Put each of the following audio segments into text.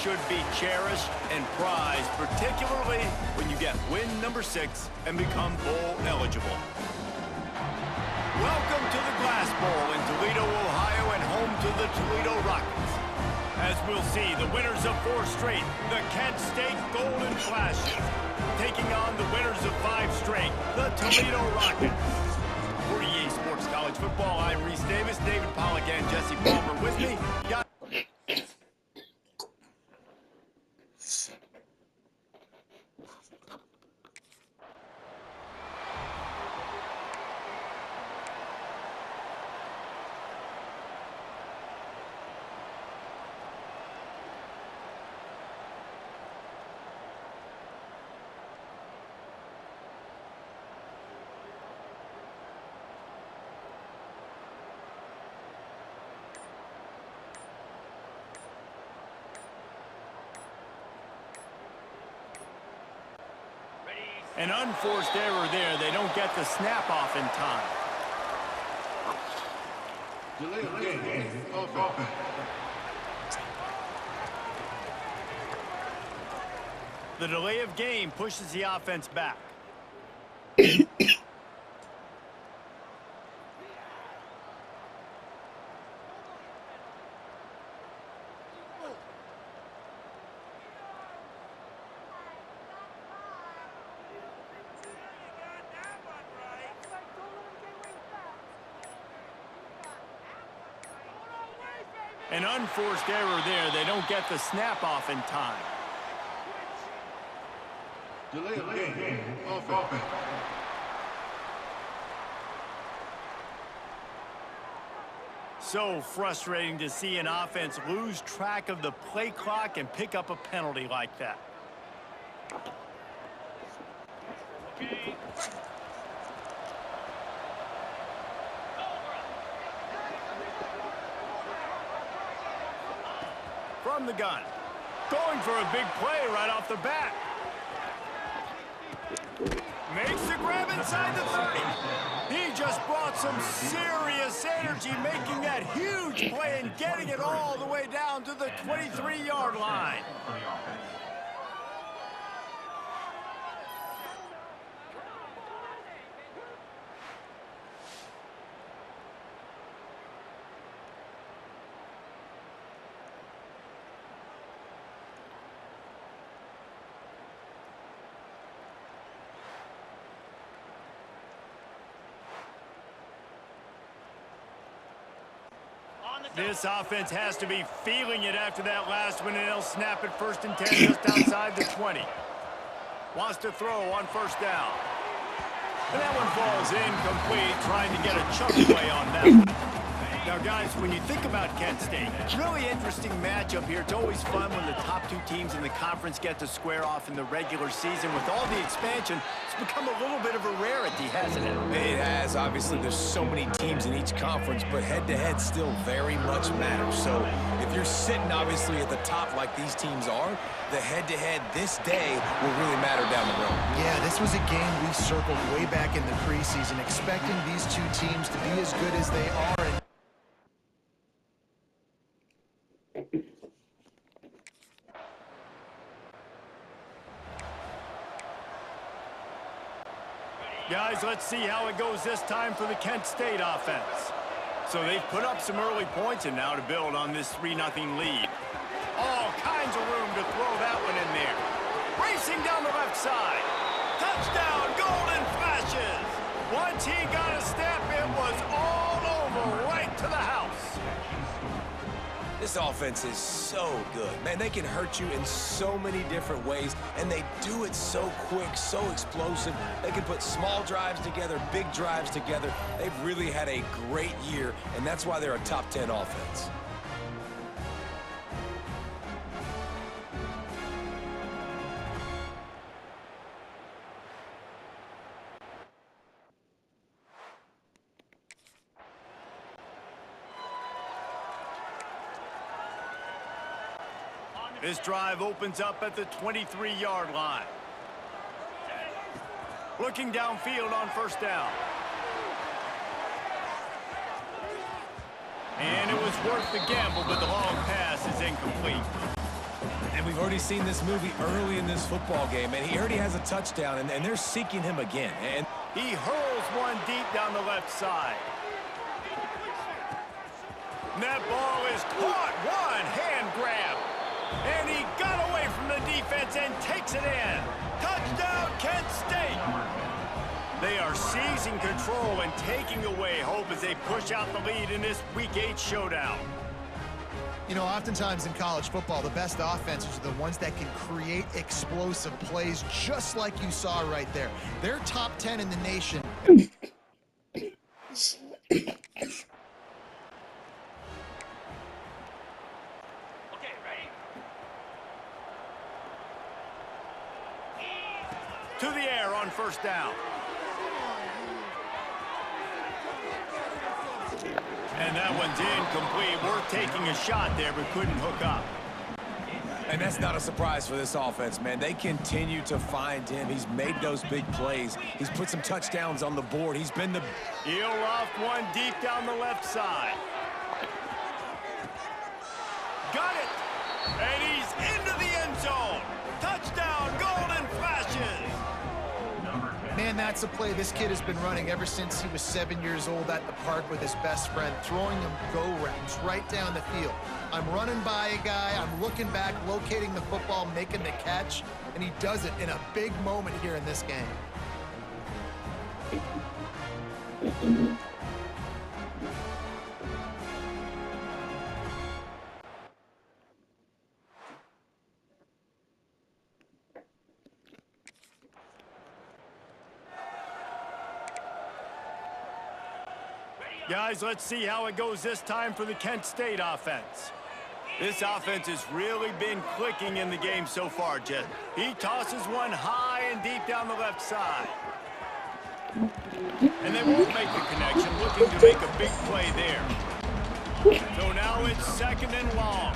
should be cherished and prized, particularly when you get win number 6 and become bowl eligible. Welcome to the Glass Bowl in Toledo, Ohio, and home to the Toledo Rockets. As we'll see, the winners of 4 straight, the Kent State Golden Flashes, taking on the winners of 5 straight, the Toledo Rockets. For EA Sports College Football, I'm Reese Davis, David Pollack, and Jesse Palmer with me. An unforced error there. They don't get the snap off in time. Delay of game. Offense. The delay of game pushes the offense back. An unforced error there. They don't get the snap off in time. Delay of game. Offense. So frustrating to see an offense lose track of the play clock and pick up a penalty like that. From the gun. Going for a big play right off the bat. Makes the grab inside the 30. He just brought some serious energy, making that huge play and getting it all the way down to the 23-yard line. This offense has to be feeling it after that last one, and they'll snap it 1st and 10 just outside the 20. Wants to throw on 1st down. And that one falls incomplete, trying to get a chunk play on that one. Now, guys, when you think about Kent State, really interesting matchup here. It's always fun when the top 2 teams in the conference get to square off in the regular season. With all the expansion, it's become a little bit of a rarity, hasn't it? It has. Obviously, there's so many teams in each conference, but head-to-head still very much matters. So if you're sitting, obviously, at the top like these teams are, the head-to-head this day will really matter down the road. Yeah, this was a game we circled way back in the preseason, expecting these 2 teams to be as good as they are. Guys, let's see how it goes this time for the Kent State offense. So they've put up some early points, and now to build on this 3-0 lead. All kinds of room to throw that one in there. Racing down the left side. Touchdown, Golden Flashes. Once he got a step, it was all over, right to the house. This offense is so good. Man, they can hurt you in so many different ways, and they do it so quick, so explosive. They can put small drives together, big drives together. They've really had a great year, and that's why they're a top 10 offense. This drive opens up at the 23-yard line. Looking downfield on 1st down. And it was worth the gamble, but the long pass is incomplete. And we've already seen this movie early in this football game, and he already has a touchdown, and they're seeking him again. And he hurls one deep down the left side. And that ball is caught. One hand grab. And he got away from the defense and takes it in. Touchdown, Kent State. They are seizing control and taking away hope as they push out the lead in this Week 8 showdown. You know, oftentimes in college football, the best offenses are the ones that can create explosive plays, just like you saw right there. They're top 10 in the nation. To the air on first down. And that one's incomplete. Worth taking a shot there, but couldn't hook up. And that's not a surprise for this offense, man. They continue to find him. He's made those big plays. He's put some touchdowns on the board. He's been the... He'll loft one deep down the left side. Got it! And he's into the end zone. Touchdown, Golden Flashes! Man, that's a play this kid has been running ever since he was 7 years old at the park with his best friend, throwing him go routes right down the field. I'm running by a guy, I'm looking back, locating the football, making the catch, and he does it in a big moment here in this game. Guys, let's see how it goes this time for the Kent State offense. This offense has really been clicking in the game so far, Jet. He tosses one high and deep down the left side. And they won't make the connection, looking to make a big play there. So now it's second and long.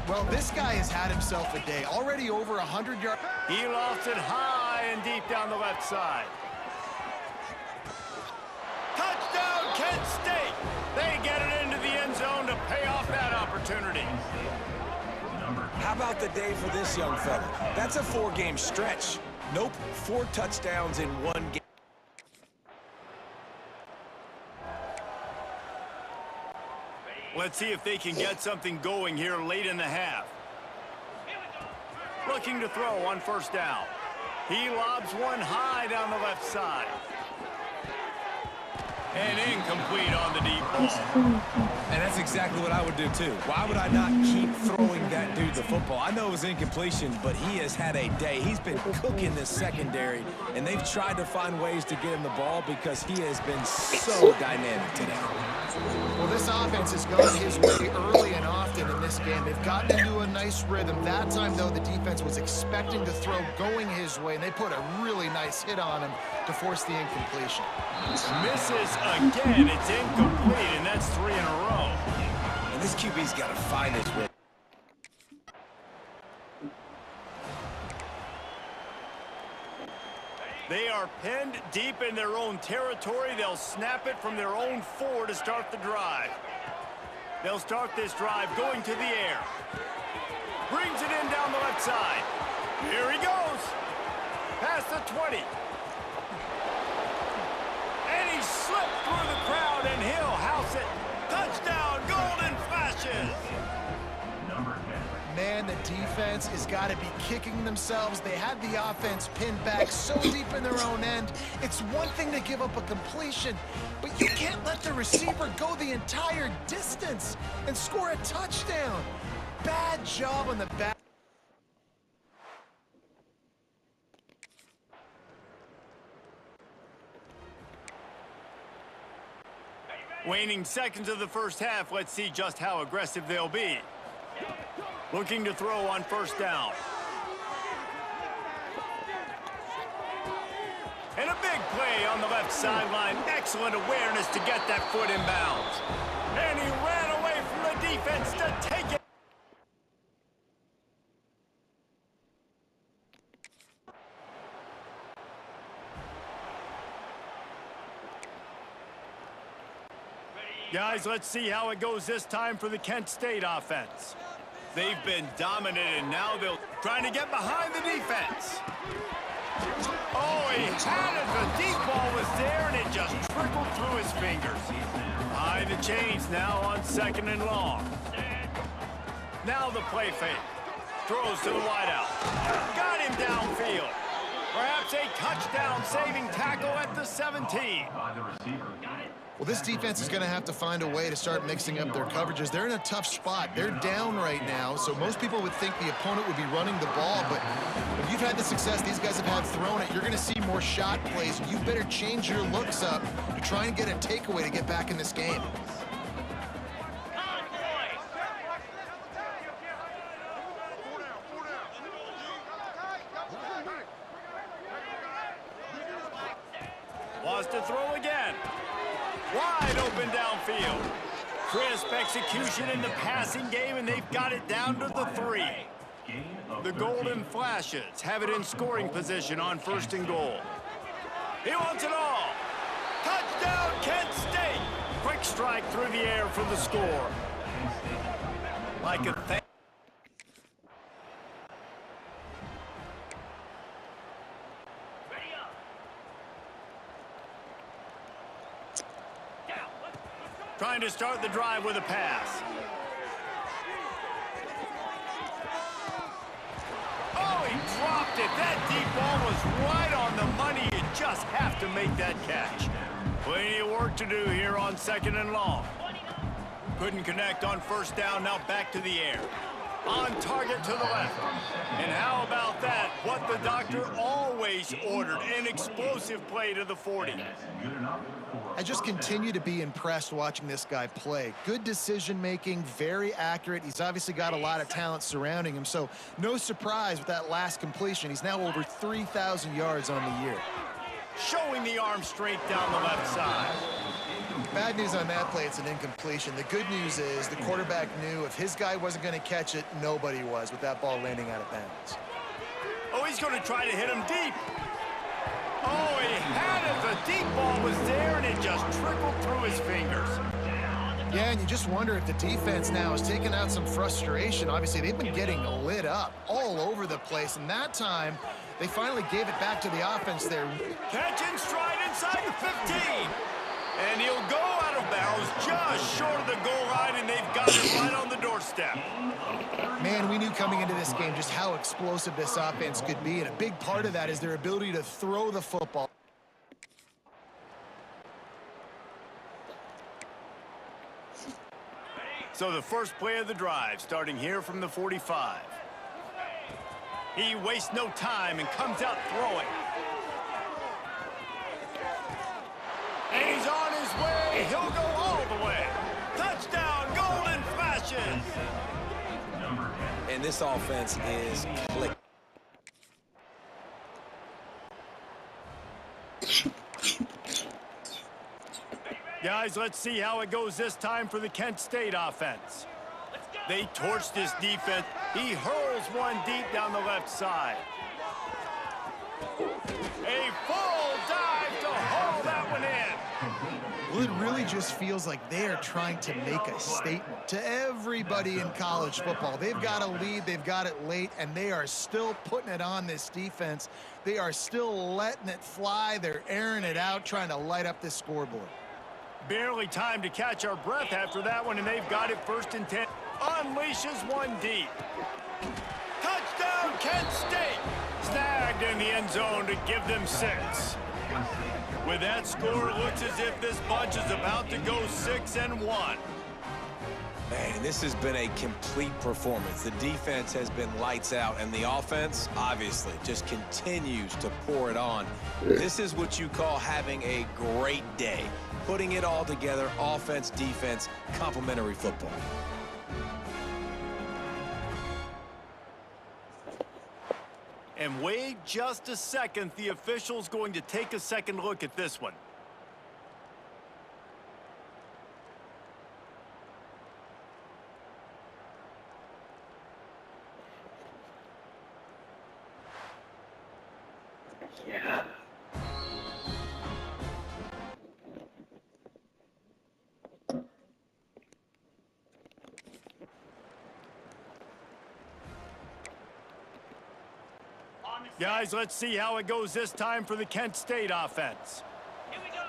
Well, this guy has had himself a day. Already over 100 yards. He lofts it high and deep down the left side. Touchdown, Kent State! They get it into the end zone to pay off that opportunity. How about the day for this young fella? That's a 4-game stretch. Nope, 4 touchdowns in 1 game. Let's see if they can get something going here late in the half. Looking to throw on first down. He lobs one high down the left side. And incomplete on the deep ball. And that's exactly what I would do, too. Why would I not keep throwing that dude the football? I know it was incompletion, but he has had a day. He's been cooking this secondary, and they've tried to find ways to get him the ball because he has been so dynamic today. Well, this offense has gone his way early and often in this game. They've gotten into a nice rhythm. That time, though, the defense was expecting to throw going his way, and they put a really nice hit on him to force the incompletion. Misses again. It's incomplete, and that's 3 in a row. And this QB's got to find his way. They are pinned deep in their own territory. They'll snap it from their own 4 to start the drive. They'll start this drive going to the air. Brings it in down the left side. Here he goes. Past the 20. And he slipped through the crowd, and he'll house it. Touchdown, Golden Flashes. Man, the defense has got to be kicking themselves. They had the offense pinned back so deep in their own end. It's one thing to give up a completion, but you can't let the receiver go the entire distance and score a touchdown. Bad job on the back. Waning seconds of the first half, let's see just how aggressive they'll be. Looking to throw on first down. And a big play on the left sideline. Excellent awareness to get that foot in bounds. And he ran away from the defense to take it. Guys, let's see how it goes this time for the Kent State offense. They've been dominant, and now they're trying to get behind the defense. Oh, he had it. The deep ball was there, and it just trickled through his fingers. Behind the chains now on 2nd and long. Now the play fake. Throws to the wideout. Got him downfield. Perhaps a touchdown-saving tackle at the 17. Well, this defense is going to have to find a way to start mixing up their coverages. They're in a tough spot. They're down right now, so most people would think the opponent would be running the ball, but if you've had the success these guys have had throwing it, you're going to see more shot plays. You better change your looks up to try and get a takeaway to get back in this game. Wants to throw again. Wide open downfield. Crisp execution in the passing game, and they've got it down to the 3. The Golden Flashes have it in scoring position on 1st and goal. He wants it all. Touchdown, Kent State. Quick strike through the air for the score. Like a thing. Trying to start the drive with a pass. Oh, he dropped it. That deep ball was right on the money. You just have to make that catch. Plenty of work to do here on 2nd and long. Couldn't connect on 1st down. Now back to the air. On target to the left. And how about that? What the doctor always ordered. An explosive play to the 40. I just continue to be impressed watching this guy play. Good decision-making, very accurate. He's obviously got a lot of talent surrounding him, so no surprise with that last completion. He's now over 3,000 yards on the year. Showing the arm strength down the left side. Bad news on that play, it's an incompletion. The good news is the quarterback knew if his guy wasn't going to catch it, nobody was with that ball landing out of bounds. Oh, he's going to try to hit him deep. Oh, he had it. The deep ball was there, and it just trickled through his fingers. Yeah, and you just wonder if the defense now is taking out some frustration. Obviously, they've been getting lit up all over the place, and that time, they finally gave it back to the offense there. Catch in stride inside the 15. And he'll go out of bounds just short of the goal line, and they've got it right on the doorstep. Man, we knew coming into this game just how explosive this offense could be, and a big part of that is their ability to throw the football. So the first play of the drive, starting here from the 45. He wastes no time and comes out throwing. And he's on his way. He'll go all the way. Touchdown, Golden Flashes. And this offense is clicking. Guys, let's see how it goes this time for the Kent State offense. They torched this defense. He hurls one deep down the left side. A full dive to haul that one in. Well, it really just feels like they are trying to make a statement to everybody in college football. They've got a lead, they've got it late, and they are still putting it on this defense. They are still letting it fly. They're airing it out, trying to light up this scoreboard. Barely time to catch our breath after that one, and they've got it 1st and 10. Unleashes one deep. Touchdown, Kent State. Snagged in the end zone to give them 6. With that score, it looks as if this bunch is about to go 6-1. Man, this has been a complete performance. The defense has been lights out, and the offense, obviously, just continues to pour it on. This is what you call having a great day. Putting it all together, offense, defense, complementary football. And wait just a second. The official's going to take a second look at this one. Yeah. Guys, let's see how it goes this time for the Kent State offense. Here we go.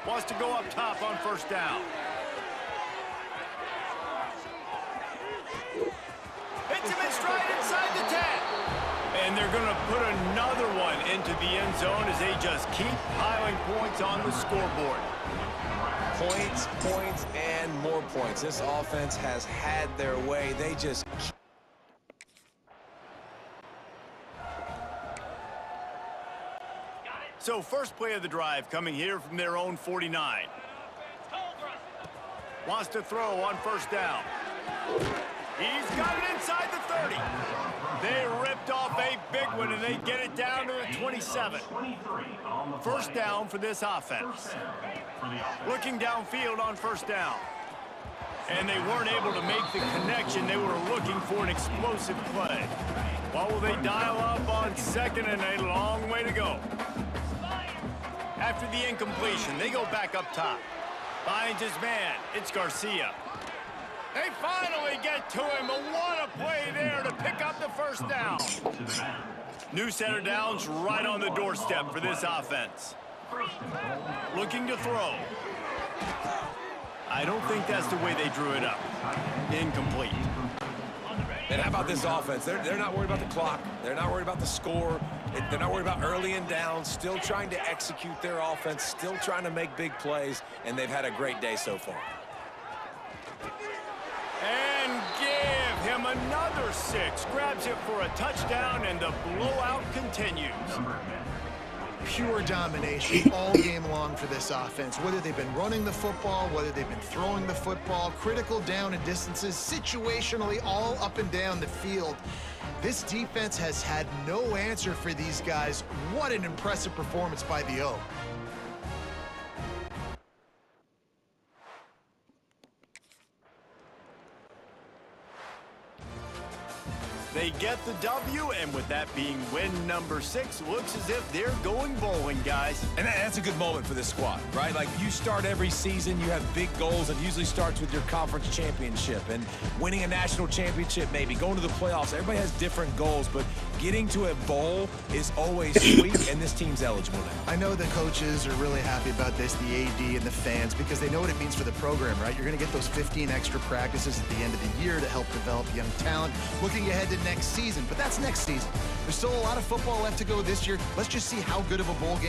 Wants to go up top on first down. Hits him in stride inside the 10. And they're going to put another one into the end zone as they just keep piling points on the scoreboard. Points, points, and more points. This offense has had their way. They just... So first play of the drive coming here from their own 49. Wants to throw on first down. He's got it inside the 30. They ripped off a big one, and they get it down to the 27. First down for this offense. Looking downfield on first down. And they weren't able to make the connection. They were looking for an explosive play. What will they dial up on second, and a long way to go? After the incompletion, they go back up top. Finds his man. It's Garcia. They finally get to him, but what a play there to pick up the first down. New set of downs right on the doorstep for this offense. Looking to throw. I don't think that's the way they drew it up. Incomplete. And how about this offense? They're not worried about the clock. They're not worried about the score. They're not worried about early and down. Still trying to execute their offense. Still trying to make big plays. And they've had a great day so far. And give him another 6. Grabs it for a touchdown, and the blowout continues. Pure domination all game long for this offense. Whether they've been running the football, whether they've been throwing the football, critical down and distances, situationally all up and down the field. This defense has had no answer for these guys. What an impressive performance by the O. They get the W, and with that being win number 6, looks as if they're going bowling, guys. And that's a good moment for this squad, right? Like, you start every season, you have big goals, and usually starts with your conference championship and winning a national championship, maybe going to the playoffs. Everybody has different goals, but getting to a bowl is always sweet, and this team's eligible now. I know the coaches are really happy about this, the AD and the fans, because they know what it means for the program, right? You're going to get those 15 extra practices at the end of the year to help develop young talent. Looking ahead to next season, but that's next season. There's still a lot of football left to go this year. Let's just see how good of a bowl game